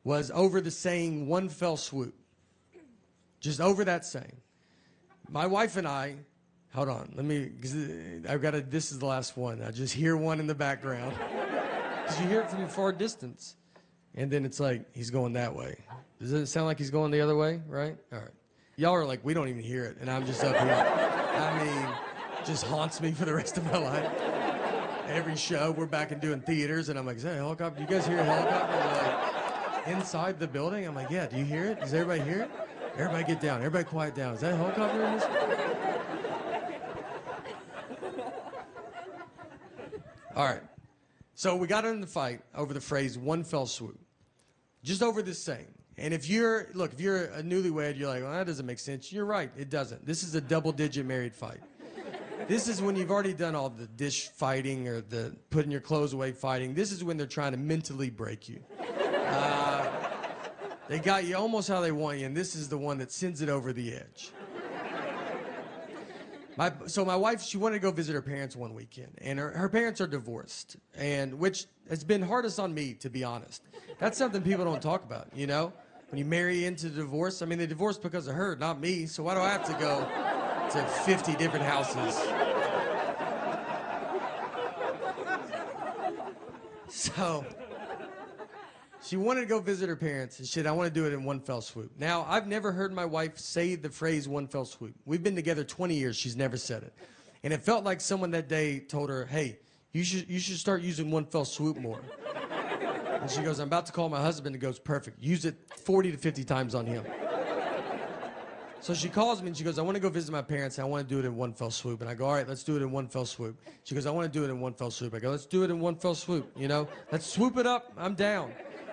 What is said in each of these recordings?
was over the saying, one fell swoop. Just over that saying. My wife and I, hold on, this is the last one. I just hear one in the background. Because you hear it from a far distance. And then it's like, he's going that way. Does it sound like he's going the other way, right? All right. Y'all are like, we don't even hear it, and I'm just up here. I mean, just haunts me for the rest of my life. Every show, we're back and doing theaters, and I'm like, is that a helicopter? You guys hear a helicopter? They're like, inside the building? I'm like, yeah, do you hear it? Does everybody hear it? Everybody get down. Everybody quiet down. Is that a helicopter in this? All right. So we got in the fight over the phrase, one fell swoop. Just over this saying. And if you're a newlywed, you're like, well, that doesn't make sense. You're right, it doesn't. This is a double-digit married fight. This is when you've already done all the dish fighting or the putting your clothes away fighting. This is when they're trying to mentally break you. They got you almost how they want you, and this is the one that sends it over the edge. So my wife, she wanted to go visit her parents one weekend, and her parents are divorced, and which has been hardest on me, to be honest. That's something people don't talk about, you know? When you marry into divorce, I mean, they divorced because of her, not me, so why do I have to go to 50 different houses? So, she wanted to go visit her parents, and shit, I want to do it in one fell swoop. Now, I've never heard my wife say the phrase one fell swoop. We've been together 20 years, she's never said it. And it felt like someone that day told her, hey, you should start using one fell swoop more. And she goes, I'm about to call my husband, and goes, perfect, use it 40 to 50 times on him. So she calls me and she goes, I want to go visit my parents and I want to do it in one fell swoop. And I go, all right, let's do it in one fell swoop. She goes, I want to do it in one fell swoop. I go, let's do it in one fell swoop, you know? Let's swoop it up, I'm down.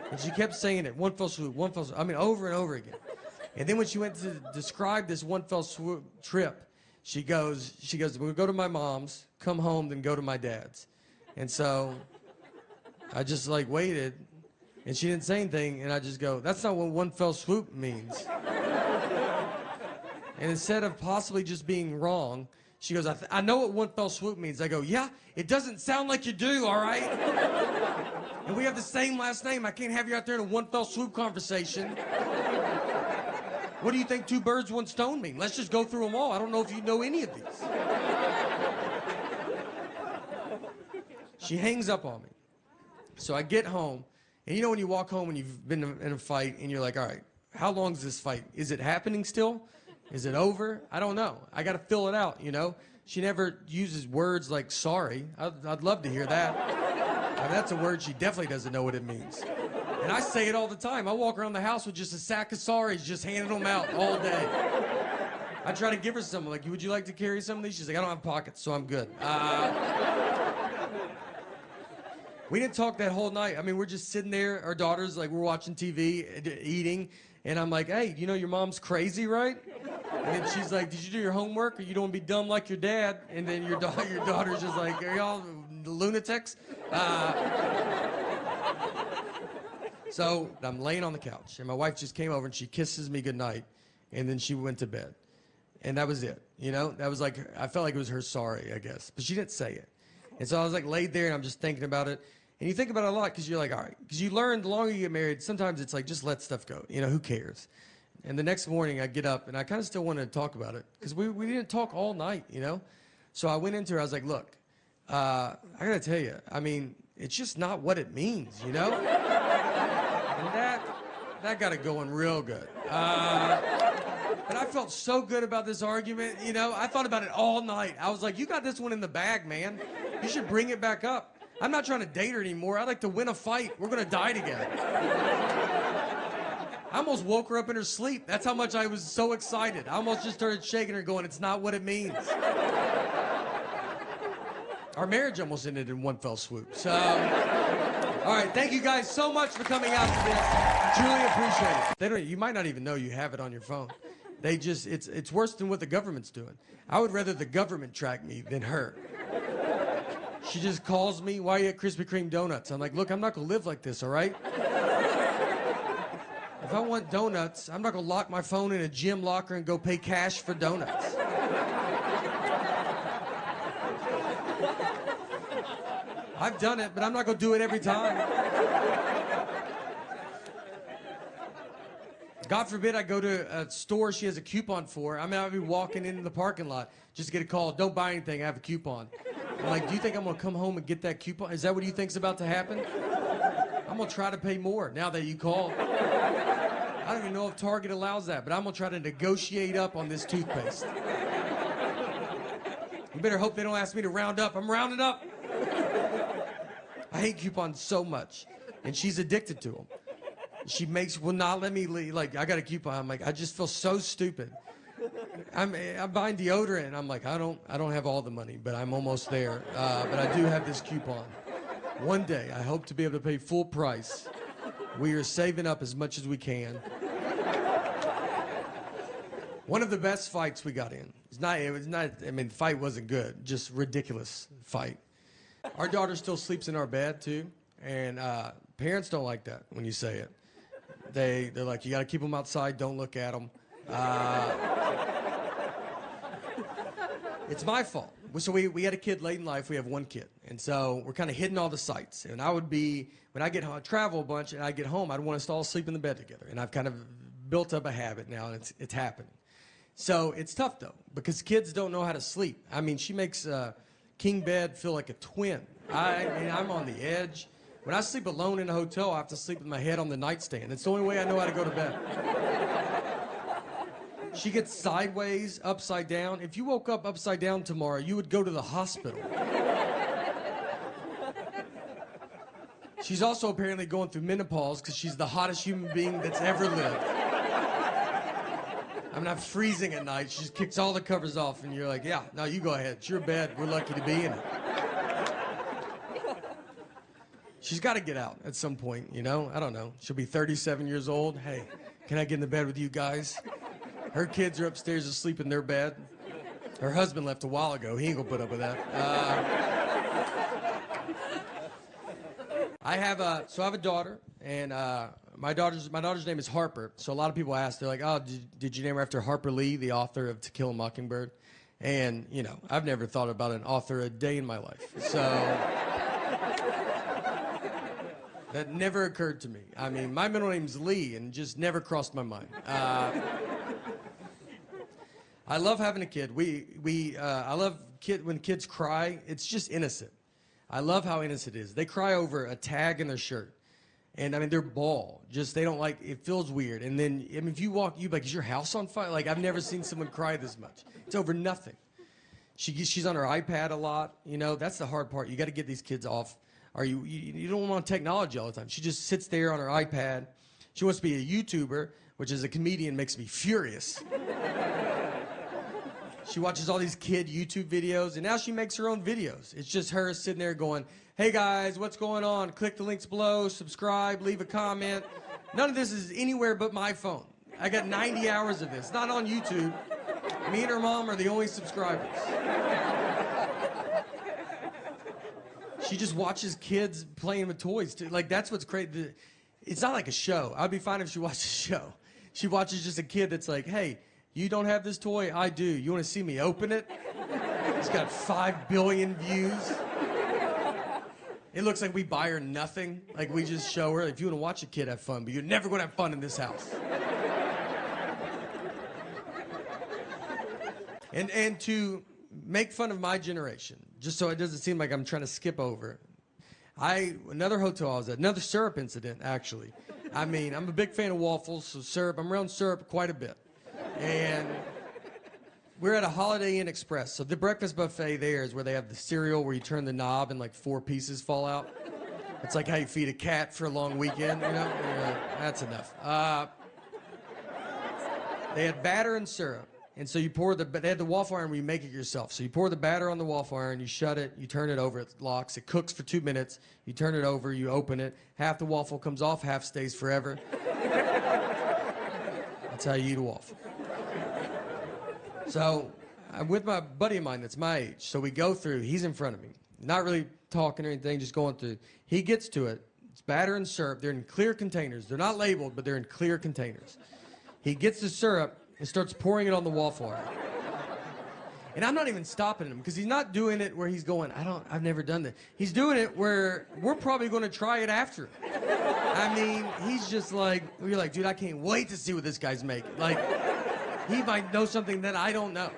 And she kept saying it, one fell swoop, one fell swoop. I mean, over and over again. And then when she went to describe this one fell swoop trip, she goes, we'll go to my mom's, come home, then go to my dad's. And so I just like waited and she didn't say anything. And I just go, that's not what one fell swoop means. And instead of possibly just being wrong, she goes, I know what one fell swoop means. I go, yeah, it doesn't sound like you do, all right? And we have the same last name. I can't have you out there in a one fell swoop conversation. What do you think two birds, one stone mean? Let's just go through them all. I don't know if you know any of these. She hangs up on me. So I get home, and you know when you walk home and you've been in a fight, and you're like, all right, how long is this fight? Is it happening still? Is it over? I don't know. I got to fill it out, you know? She never uses words like sorry. I'd love to hear that. I mean, that's a word she definitely doesn't know what it means. And I say it all the time. I walk around the house with just a sack of sorries, just handing them out all day. I try to give her some, like, would you like to carry some of these? She's like, I don't have pockets, so I'm good. We didn't talk that whole night. I mean, we're just sitting there, our daughters, like, we're watching TV, eating, and I'm like, hey, you know your mom's crazy, right? And then she's like, did you do your homework, or you don't want to be dumb like your dad? And then your daughter's just like, are y'all lunatics? So I'm laying on the couch, and my wife just came over, and she kisses me goodnight, and then she went to bed. And that was it, you know? That was like, I felt like it was her sorry, I guess. But she didn't say it. And so I was like laid there, and I'm just thinking about it. And you think about it a lot because you're like, all right. Because you learn the longer you get married, sometimes it's like, just let stuff go. You know, who cares? And the next morning I get up, and I kind of still wanted to talk about it because we didn't talk all night, you know? So I went into her, I was like, look, I got to tell you, I mean, it's just not what it means, you know? And that got it going real good. But I felt so good about this argument, you know? I thought about it all night. I was like, you got this one in the bag, man. You should bring it back up. I'm not trying to date her anymore. I'd like to win a fight. We're going to die together. I almost woke her up in her sleep. That's how much I was so excited. I almost just started shaking her going, it's not what it means. Our marriage almost ended in one fell swoop. So, all right, thank you guys so much for coming out to this. Truly appreciate it. You might not even know you have it on your phone. It's worse than what the government's doing. I would rather the government track me than her. She just calls me, why are you at Krispy Kreme donuts? I'm like, look, I'm not gonna live like this, all right? If I want donuts, I'm not gonna lock my phone in a gym locker and go pay cash for donuts. I've done it, but I'm not gonna do it every time. God forbid I go to a store she has a coupon for. I mean, I'll be walking into the parking lot, just get a call, don't buy anything, I have a coupon. I'm like, do you think I'm gonna come home and get that coupon? Is that what you think's about to happen? I'm gonna try to pay more now that you called. I don't even know if Target allows that, but I'm gonna try to negotiate up on this toothpaste. You better hope they don't ask me to round up. I'm rounding up. I hate coupons so much, and she's addicted to them. She will not let me leave. Like, I got a coupon. I'm like, I just feel so stupid. I'm buying deodorant, and I'm like, I don't have all the money, but I'm almost there. But I do have this coupon. One day, I hope to be able to pay full price. We are saving up as much as we can. One of the best fights we got in. It was not, I mean, the fight wasn't good, just ridiculous fight. Our daughter still sleeps in our bed, too, and parents don't like that when you say it. They're like, you got to keep them outside, don't look at them. It's my fault. So we had a kid late in life. We have one kid, and so we're kind of hitting all the sites. And I would be, when I get home, I travel a bunch, and I get home, I'd want us to all sleep in the bed together. And I've kind of built up a habit now, and it's happening. So it's tough, though, because kids don't know how to sleep. I mean, she makes king bed feel like a twin. I mean, I'm on the edge. When I sleep alone in a hotel, I have to sleep with my head on the nightstand. It's the only way I know how to go to bed. She gets sideways, upside down. If you woke up upside down tomorrow, you would go to the hospital. She's also apparently going through menopause because she's the hottest human being that's ever lived. I mean, I'm freezing at night. She just kicks all the covers off, and you're like, yeah, no, you go ahead. It's your bed. We're lucky to be in it. She's got to get out at some point, you know? I don't know. She'll be 37 years old. Hey, can I get in the bed with you guys? Her kids are upstairs asleep in their bed. Her husband left a while ago. He ain't gonna put up with that. I have a daughter, and my daughter's name is Harper. So a lot of people ask, they're like, oh, did you name her after Harper Lee, the author of To Kill a Mockingbird? And, you know, I've never thought about an author a day in my life. So that never occurred to me. I mean, my middle name's Lee, and just never crossed my mind. I love having a kid. I love when kids cry. It's just innocent. I love how innocent it is. They cry over a tag in their shirt. And, I mean, they're bald. Just, they don't like, it feels weird. And then, I mean, if you walk, you'd be like, is your house on fire? Like, I've never seen someone cry this much. It's over nothing. She's on her iPad a lot. You know, that's the hard part. You got to get these kids off. Or you don't want technology all the time. She just sits there on her iPad. She wants to be a YouTuber, which as a comedian makes me furious. She watches all these kid YouTube videos, and now she makes her own videos. It's just her sitting there going, hey guys, what's going on? Click the links below, subscribe, leave a comment. None of this is anywhere but my phone. I got 90 hours of this. Not on YouTube. Me and her mom are the only subscribers. She just watches kids playing with toys, too. Like, that's what's crazy. It's not like a show. I'd be fine if she watched a show. She watches just a kid that's like, hey, you don't have this toy? I do. You want to see me open it? It's got 5 billion views. It looks like we buy her nothing. Like, we just show her, if you want to watch a kid have fun, but you're never going to have fun in this house. And to make fun of my generation, just so it doesn't seem like I'm trying to skip over, another hotel I was at, another syrup incident, actually. I mean, I'm a big fan of waffles, so syrup, I'm around syrup quite a bit. And we're at a Holiday Inn Express. So the breakfast buffet there is where they have the cereal where you turn the knob and like 4 pieces fall out. It's like how you feed a cat for a long weekend, you know? That's enough. They had batter and syrup. And so they had the waffle iron where you make it yourself. So you pour the batter on the waffle iron, you shut it, you turn it over, it locks, it cooks for 2 minutes, you turn it over, you open it, half the waffle comes off, half stays forever. That's how you eat a waffle. So I'm with my buddy of mine that's my age. So we go through, he's in front of me, not really talking or anything, just going through. He gets to it, it's batter and syrup, they're in clear containers. They're not labeled, but they're in clear containers. He gets the syrup and starts pouring it on the waffle iron. And I'm not even stopping him because he's not doing it where he's going, I've never done that. He's doing it where we're probably going to try it after. I mean, he's just like, we're like, dude, I can't wait to see what this guy's making. Like, he might know something that I don't know.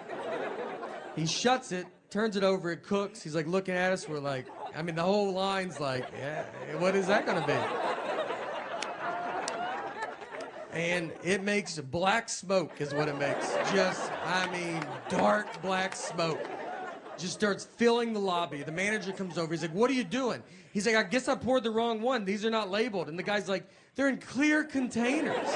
He shuts it, turns it over, it cooks. He's like looking at us. We're like, I mean, the whole line's like, yeah, what is that going to be? And it makes black smoke is what it makes. Just, I mean, dark black smoke. Just starts filling the lobby. The manager comes over. He's like, what are you doing? He's like, I guess I poured the wrong one. These are not labeled. And the guy's like, they're in clear containers.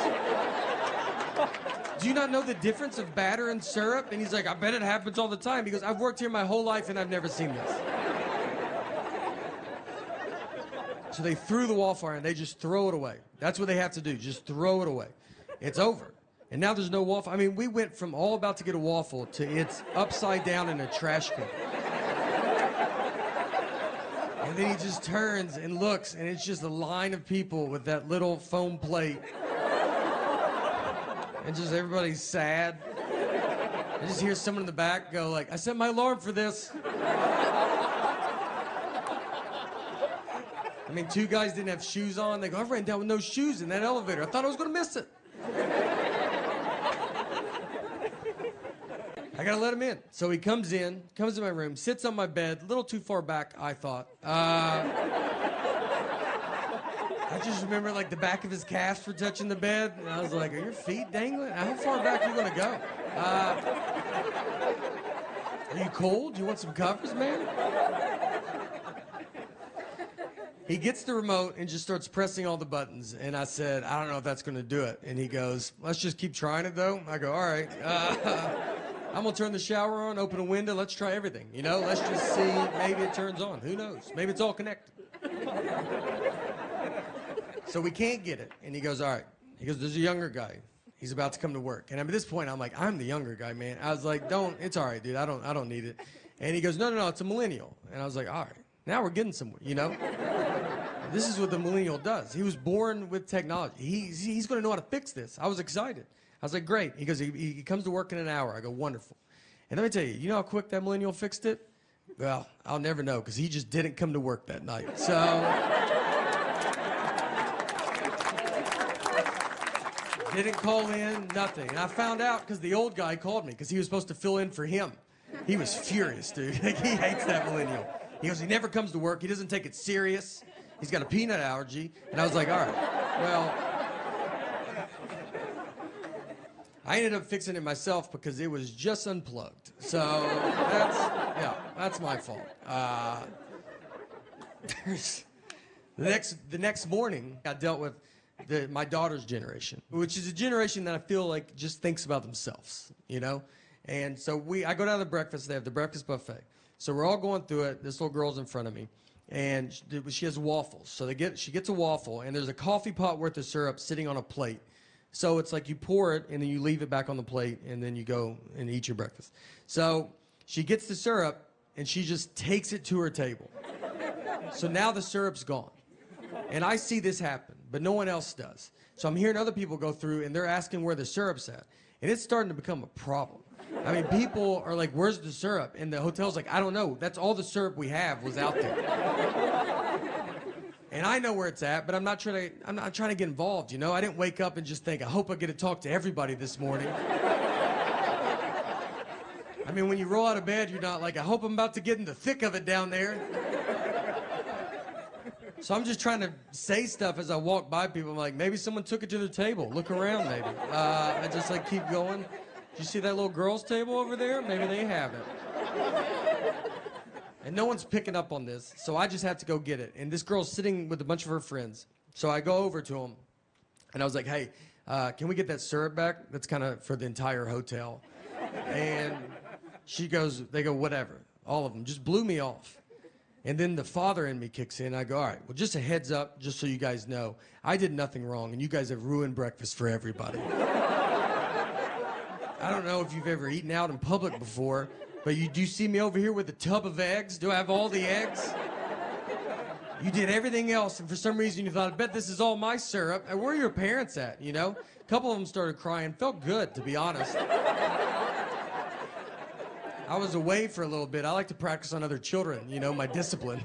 Do you not know the difference of batter and syrup? And he's like, I bet it happens all the time. He goes, I've worked here my whole life and I've never seen this. So they threw the waffle iron. They just throw it away. That's what they have to do. Just throw it away. It's over. And now there's no waffle. I mean, we went from all about to get a waffle to it's upside down in a trash can. And then he just turns and looks, and it's just a line of people with that little foam plate. And just everybody's sad. I just hear someone in the back go like, I set my alarm for this. I mean, two guys didn't have shoes on. They go, I ran down with no shoes in that elevator. I thought I was going to miss it. I got to let him in. So he comes in my room, sits on my bed, a little too far back, I thought. I just remember, like, the back of his calves were touching the bed. And I was like, are your feet dangling? How far back are you going to go? Are you cold? Do you want some covers, man? He gets the remote and just starts pressing all the buttons. And I said, I don't know if that's going to do it. And he goes, let's just keep trying it, though. I go, all right. I'm going to turn the shower on, open a window. Let's try everything. You know, let's just see. Maybe it turns on. Who knows? Maybe it's all connected. So we can't get it. And he goes, all right. He goes, there's a younger guy. He's about to come to work. And at this point, I'm like, I'm the younger guy, man. I was like, it's all right, dude. I don't need it. And he goes, no, it's a millennial. And I was like, all right. Now we're getting somewhere, you know? This is what the millennial does. He was born with technology. He's going to know how to fix this. I was excited. I was like, great. He goes, he comes to work in an hour. I go, wonderful. And let me tell you, you know how quick that millennial fixed it? Well, I'll never know because he just didn't come to work that night. So didn't call in, nothing. And I found out because the old guy called me because he was supposed to fill in for him. He was furious, dude. Like, he hates that millennial. He goes, he never comes to work. He doesn't take it serious. He's got a peanut allergy. And I was like, all right, well, I ended up fixing it myself because it was just unplugged. So that's my fault. The next morning, I dealt with my daughter's generation, which is a generation that I feel like just thinks about themselves, you know? And so I go down to breakfast. They have the breakfast buffet. So we're all going through it. This little girl's in front of me. And she has waffles. So she gets a waffle, and there's a coffee pot worth of syrup sitting on a plate. So it's like you pour it, and then you leave it back on the plate, and then you go and eat your breakfast. So she gets the syrup, and she just takes it to her table. So now the syrup's gone. And I see this happen, but no one else does. So I'm hearing other people go through, and they're asking where the syrup's at. And it's starting to become a problem. I mean, people are like, where's the syrup? And the hotel's like, I don't know. That's all the syrup we have was out there. And I know where it's at, but I'm not trying to get involved, you know? I didn't wake up and just think, I hope I get to talk to everybody this morning. I mean, when you roll out of bed, you're not like, I hope I'm about to get in the thick of it down there. So I'm just trying to say stuff as I walk by people. I'm like, maybe someone took it to their table. Look around, maybe. I just like keep going. Do you see that little girl's table over there? Maybe they have it. And no one's picking up on this, so I just have to go get it. And this girl's sitting with a bunch of her friends. So I go over to them, and I was like, hey, can we get that syrup back? That's kind of for the entire hotel. And they go, whatever. All of them. Just blew me off. And then the father in me kicks in. I go, all right, well, just a heads up, just so you guys know, I did nothing wrong, and you guys have ruined breakfast for everybody. I don't know if you've ever eaten out in public before, but do you see me over here with a tub of eggs? Do I have all the eggs? You did everything else, and for some reason you thought, I bet this is all my syrup. And where are your parents at, you know? A couple of them started crying. Felt good, to be honest. I was away for a little bit. I like to practice on other children, you know, my discipline.